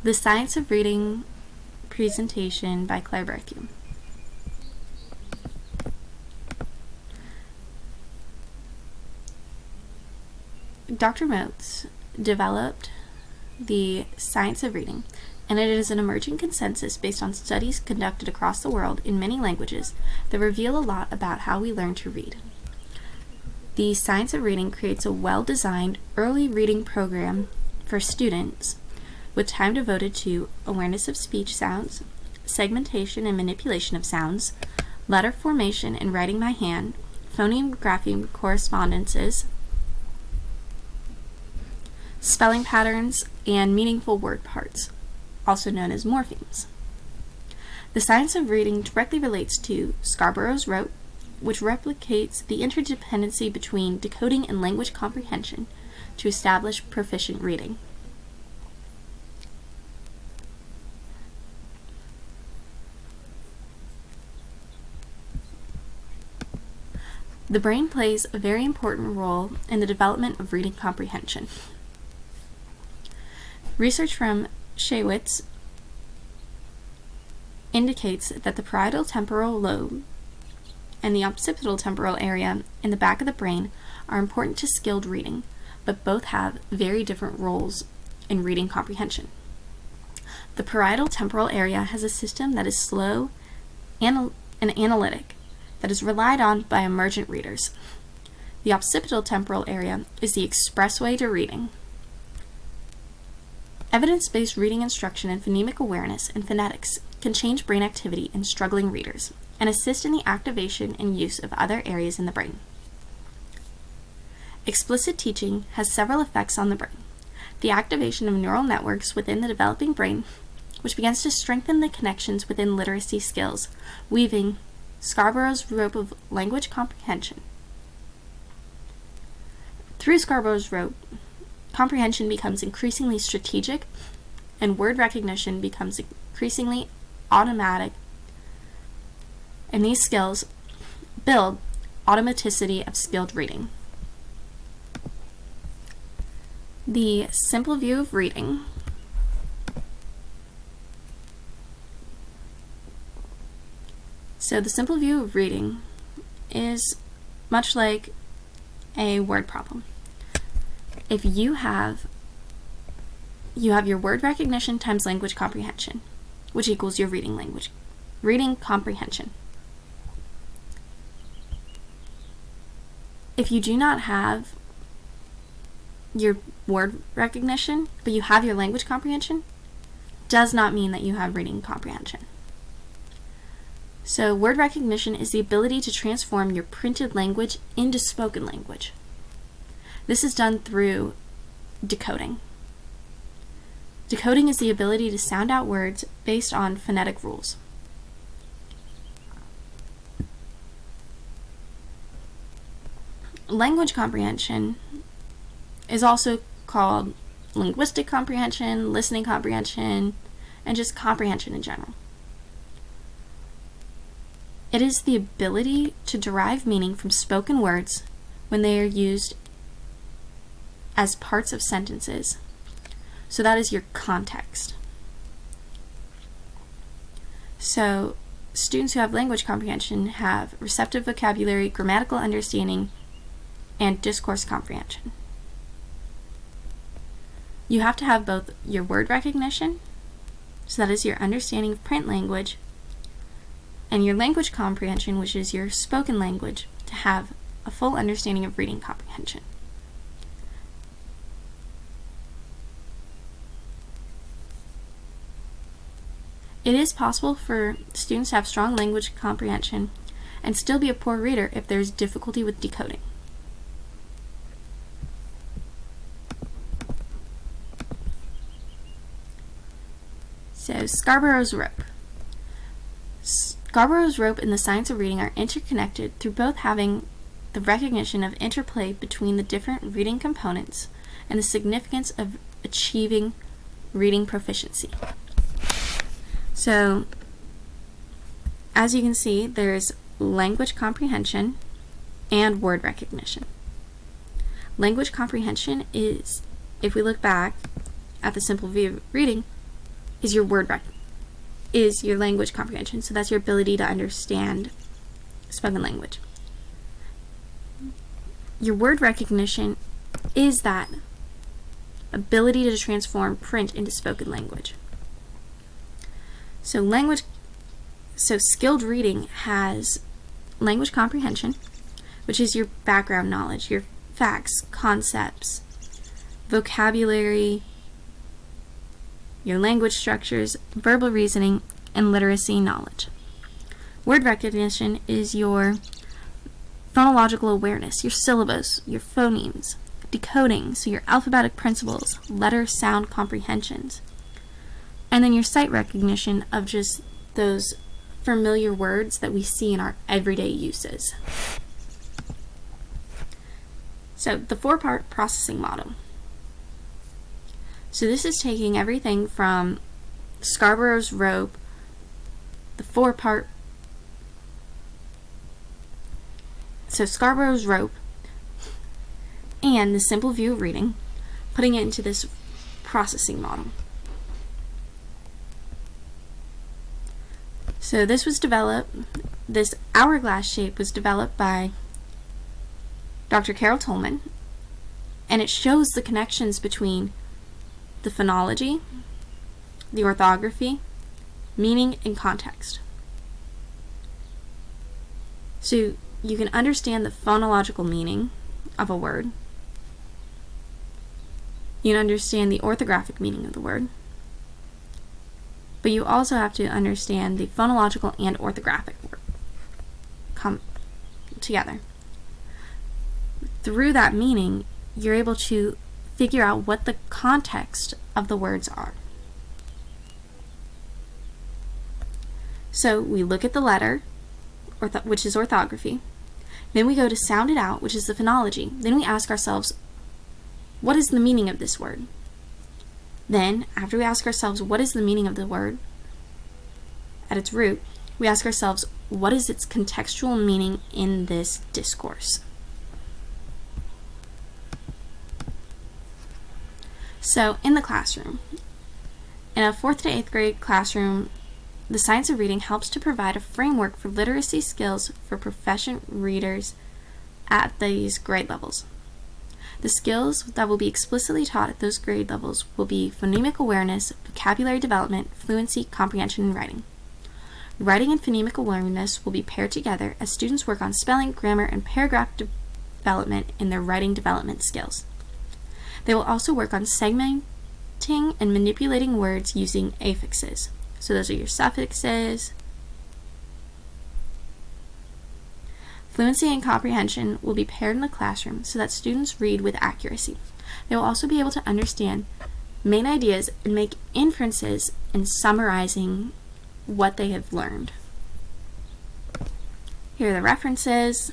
The Science of Reading presentation by Claire Berthew. Dr. Moats developed the science of reading, and it is an emerging consensus based on studies conducted across the world in many languages that reveal a lot about how we learn to read. The science of reading creates a well-designed early reading program for students with time devoted to awareness of speech sounds, segmentation and manipulation of sounds, letter formation and writing by hand, phoneme-grapheme correspondences, spelling patterns, and meaningful word parts, also known as morphemes. The science of reading directly relates to Scarborough's rote, which replicates the interdependency between decoding and language comprehension to establish proficient reading. The brain plays a very important role in the development of reading comprehension. Research from Shaywitz indicates that the parietal temporal lobe and the occipital temporal area in the back of the brain are important to skilled reading, but both have very different roles in reading comprehension. The parietal temporal area has a system that is slow and analytic, that is relied on by emergent readers. The occipital temporal area is the expressway to reading. Evidence-based reading instruction and phonemic awareness and phonetics can change brain activity in struggling readers and assist in the activation and use of other areas in the brain. Explicit teaching has several effects on the brain. The activation of neural networks within the developing brain, which begins to strengthen the connections within literacy skills, weaving Scarborough's rope of language comprehension. Through Scarborough's rope, comprehension becomes increasingly strategic, and word recognition becomes increasingly automatic, and these skills build automaticity of skilled reading. The simple view of reading So the simple view of reading is much like a word problem. If you have your word recognition times language comprehension, which equals your reading comprehension. If you do not have your word recognition, but you have your language comprehension, does not mean that you have reading comprehension. So word recognition is the ability to transform your printed language into spoken language. This is done through decoding. Decoding is the ability to sound out words based on phonetic rules. Language comprehension is also called linguistic comprehension, listening comprehension, and just comprehension in general. It is the ability to derive meaning from spoken words when they are used as parts of sentences. So that is your context. So students who have language comprehension have receptive vocabulary, grammatical understanding, and discourse comprehension. You have to have both your word recognition, so that is your understanding of print language, and your language comprehension, which is your spoken language, to have a full understanding of reading comprehension. It is possible for students to have strong language comprehension and still be a poor reader if there's difficulty with decoding. So, Scarborough's rope. Scarborough's rope and the science of reading are interconnected through both having the recognition of interplay between the different reading components and the significance of achieving reading proficiency. So, as you can see, there's language comprehension and word recognition. Language comprehension is, if we look back at the simple view of reading, is your is your language comprehension. So that's your ability to understand spoken language. Your word recognition is that ability to transform print into spoken language. So skilled reading has language comprehension, which is your background knowledge, your facts, concepts, vocabulary, your language structures, verbal reasoning, and literacy knowledge. Word recognition is your phonological awareness, your syllables, your phonemes, decoding, so your alphabetic principles, letter sound comprehensions. And then your sight recognition of just those familiar words that we see in our everyday uses. So the 4-part processing model. So this is taking everything from Scarborough's rope, the 4-part. So Scarborough's rope and the simple view of reading, putting it into this processing model. So this hourglass shape was developed by Dr. Carol Tolman, and it shows the connections between the phonology, the orthography, meaning, and context. So you can understand the phonological meaning of a word. You can understand the orthographic meaning of the word. But you also have to understand the phonological and orthographic word come together. Through that meaning, you're able to figure out what the context of the words are. So we look at the letter, which is orthography. Then we go to sound it out, which is the phonology. Then we ask ourselves, what is the meaning of this word? Then, after we ask ourselves, what is the meaning of the word at its root, we ask ourselves, what is its contextual meaning in this discourse? So, in the classroom, in a 4th to 8th grade classroom, the science of reading helps to provide a framework for literacy skills for proficient readers at these grade levels. The skills that will be explicitly taught at those grade levels will be phonemic awareness, vocabulary development, fluency, comprehension, and writing. Writing and phonemic awareness will be paired together as students work on spelling, grammar, and paragraph development in their writing development skills. They will also work on segmenting and manipulating words using affixes. So those are your suffixes. Fluency and comprehension will be paired in the classroom so that students read with accuracy. They will also be able to understand main ideas and make inferences in summarizing what they have learned. Here are the references.